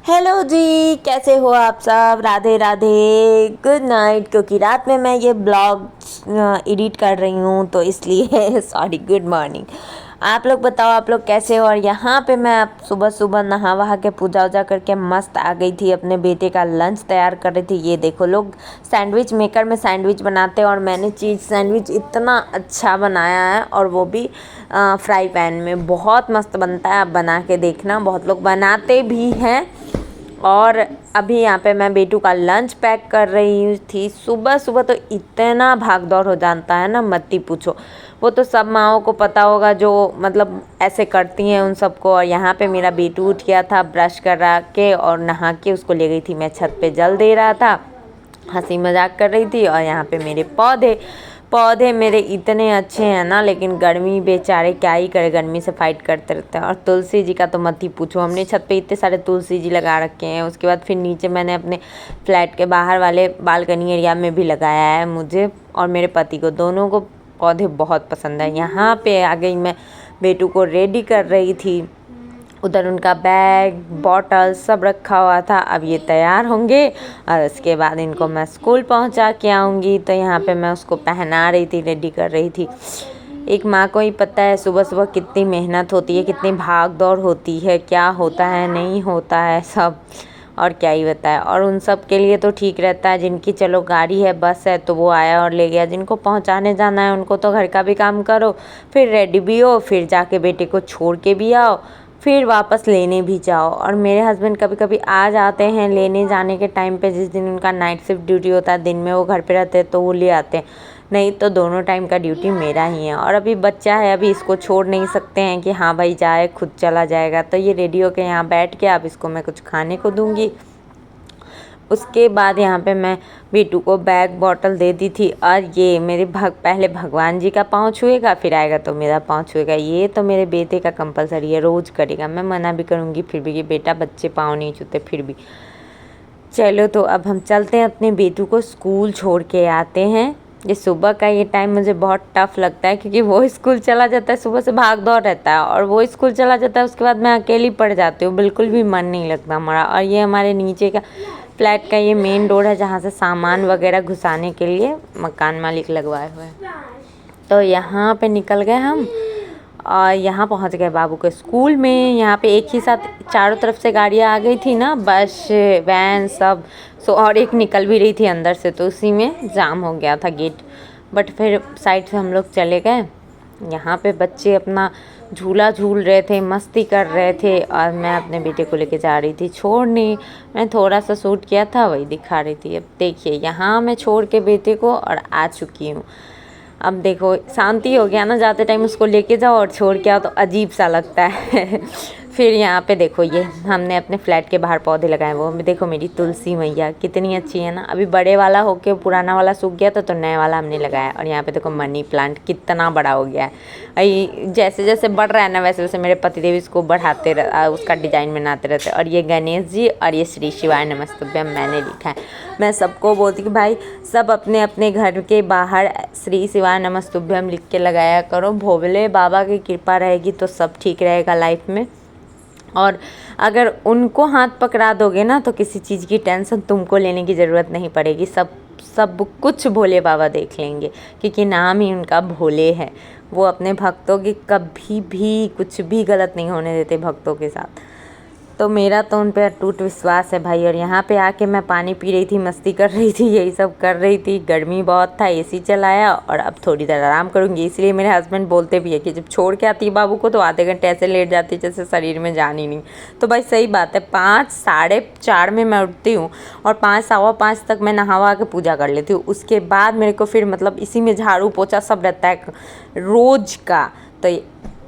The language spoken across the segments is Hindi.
हेलो जी, कैसे हो आप सब। Radhe Radhe, good night. क्योंकि रात में मैं ये ब्लॉग एडिट कर रही हूँ तो इसलिए सॉरी, गुड मॉर्निंग। आप लोग बताओ, आप लोग कैसे हो। और यहाँ पे मैं अब सुबह सुबह नहा वहा के पूजा वूजा करके मस्त आ गई थी। अपने बेटे का लंच तैयार कर रही थी। ये देखो, लोग सैंडविच मेकर में सैंडविच बनाते हैं और मैंने चीज़ सैंडविच इतना अच्छा बनाया है, और वो भी फ्राई पैन में। बहुत मस्त बनता है, आप बना के देखना। बहुत लोग बनाते भी हैं। और अभी यहाँ पे मैं बेटू का लंच पैक कर रही थी। सुबह सुबह तो इतना भाग दौड़ हो जाता है ना, मत ही पूछो। वो तो सब माओं को पता होगा, जो मतलब ऐसे करती हैं उन सबको। और यहाँ पे मेरा बेटू उठ गया था, ब्रश करा के और नहा के उसको ले गई थी मैं छत पे, जल दे रहा था, हंसी मजाक कर रही थी। और यहाँ पे मेरे पौधे पौधे मेरे इतने अच्छे हैं ना, लेकिन गर्मी बेचारे क्या ही करे, गर्मी से फाइट करते रहते हैं। और तुलसी जी का तो मत ही पूछो, हमने छत पे इतने सारे तुलसी जी लगा रखे हैं। उसके बाद फिर नीचे मैंने अपने फ्लैट के बाहर वाले बालकनी एरिया में भी लगाया है। मुझे और मेरे पति को, दोनों को पौधे बहुत पसंद है। यहाँ पे आ गई मैं, बेटू को रेडी कर रही थी। उधर उनका बैग बॉटल सब रखा हुआ था। अब ये तैयार होंगे और उसके बाद इनको मैं स्कूल पहुंचा के आऊँगी। तो यहाँ पे मैं उसको पहना रही थी, रेडी कर रही थी। एक माँ को ही पता है सुबह सुबह कितनी मेहनत होती है, कितनी भाग दौड़ होती है, क्या होता है नहीं होता है सब, और क्या ही बताए। और उन सब के लिए तो ठीक रहता है, जिनकी चलो गाड़ी है, बस है, तो वो आया और ले गया। जिनको पहुंचाने जाना है उनको तो घर का भी काम करो, फिर रेडी भी हो, फिर जाके बेटे को छोड़ के भी आओ, फिर वापस लेने भी जाओ। और मेरे हस्बैंड कभी कभी आ जाते हैं लेने जाने के टाइम पे, जिस दिन उनका नाइट शिफ्ट ड्यूटी होता है, दिन में वो घर पे रहते हैं तो वो ले आते हैं, नहीं तो दोनों टाइम का ड्यूटी मेरा ही है। और अभी बच्चा है, अभी इसको छोड़ नहीं सकते हैं कि हाँ भाई जाए, खुद चला जाएगा। तो ये रेडी होके यहाँ बैठ के अब इसको मैं कुछ खाने को दूँगी। उसके बाद यहाँ पे मैं बेटू को बैग बॉटल दे दी थी। और ये मेरे पहले भगवान जी का पाँव छुएगा, फिर आएगा तो मेरा पाँव छुएगा। ये तो मेरे बेटे का कंपलसरी है, रोज़ करेगा। मैं मना भी करूँगी फिर भी, ये बेटा बच्चे पाँव नहीं छूते फिर भी। चलो तो अब हम चलते हैं, अपने बेटू को स्कूल छोड़ के आते हैं। ये सुबह का ये टाइम मुझे बहुत टफ लगता है, क्योंकि वो स्कूल चला जाता है, सुबह से भाग दौड़ रहता है, और वो स्कूल चला जाता है, उसके बाद मैं अकेली पड़ जाती हूँ, बिल्कुल भी मन नहीं लगता हमारा। और ये हमारे नीचे का फ्लैट का ये मेन डोर है, जहाँ से सामान वगैरह घुसाने के लिए मकान मालिक लगवाए हुए हैं। तो यहाँ पे निकल गए हम और यहाँ पहुँच गए बाबू के स्कूल में। यहाँ पे एक ही साथ चारों तरफ से गाड़ियाँ आ गई थी ना, बस वैन सब। सो और एक निकल भी रही थी अंदर से, तो उसी में जाम हो गया था गेट। बट फिर साइड से हम लोग चले गए। यहाँ पे बच्चे अपना झूला झूल रहे थे, मस्ती कर रहे थे, और मैं अपने बेटे को लेके जा रही थी छोड़ने। मैं थोड़ा सा शूट किया था, वही दिखा रही थी। अब देखिए, यहाँ मैं छोड़ के बेटे को और आ चुकी हूँ। अब देखो, शांति हो गया ना, जाते टाइम उसको लेके जाओ और छोड़ के आओ तो अजीब सा लगता है। फिर यहाँ पे देखो, ये हमने अपने फ्लैट के बाहर पौधे लगाए। वो देखो, मेरी तुलसी मैया कितनी अच्छी है ना। अभी बड़े वाला होके पुराना वाला सूख गया तो नया वाला हमने लगाया। और यहाँ पे देखो, मनी प्लांट कितना बड़ा हो गया है। जैसे जैसे बढ़ रहा है ना, वैसे वैसे मेरे पतिदेव इसको बढ़ाते उसका डिजाइन बनाते रहते। और ये गणेश जी और ये श्री शिवाय नमस्तुभ्यम मैंने लिखा है। मैं सबको बोलती कि भाई सब अपने अपने घर के बाहर श्री शिवाय नमस्तुभ्यम लिख के लगाया करो। भोले बाबा की कृपा रहेगी तो सब ठीक रहेगा लाइफ में। और अगर उनको हाथ पकड़ा दोगे ना, तो किसी चीज़ की टेंशन तुमको लेने की ज़रूरत नहीं पड़ेगी। सब कुछ भोले बाबा देख लेंगे, क्योंकि नाम ही उनका भोले है। वो अपने भक्तों की कभी भी कुछ भी गलत नहीं होने देते भक्तों के साथ। तो मेरा तो उन पर अटूट विश्वास है भाई। और यहाँ पे आके मैं पानी पी रही थी, मस्ती कर रही थी, यही सब कर रही थी। गर्मी बहुत था, एसी चलाया, और अब थोड़ी देर आराम करूँगी। इसलिए मेरे हस्बैंड बोलते भी है कि जब छोड़ के आती है बाबू को तो आधे घंटे ऐसे लेट जाती है जैसे शरीर में जान ही नहीं। तो भाई सही बात है, 5 साढ़े 4 में मैं उठती हूँ और 5 सवा 5 तक मैं नहावा के पूजा कर लेती हूँ। उसके बाद मेरे को फिर मतलब इसी में झाड़ू पोछा सब रहता है रोज़ का। तो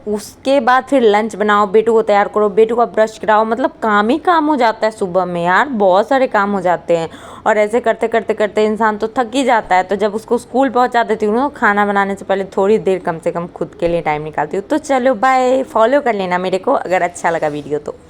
उसके बाद फिर लंच बनाओ, बेटू को तैयार करो, बेटू का ब्रश कराओ, मतलब काम ही काम हो जाता है सुबह में यार, बहुत सारे काम हो जाते हैं। और ऐसे करते करते करते इंसान तो थक ही जाता है। तो जब उसको स्कूल पहुंचा देती हूँ ना, खाना बनाने से पहले थोड़ी देर कम से कम खुद के लिए टाइम निकालती हूँ। तो चलो बाय, फॉलो कर लेना मेरे को अगर अच्छा लगा वीडियो तो।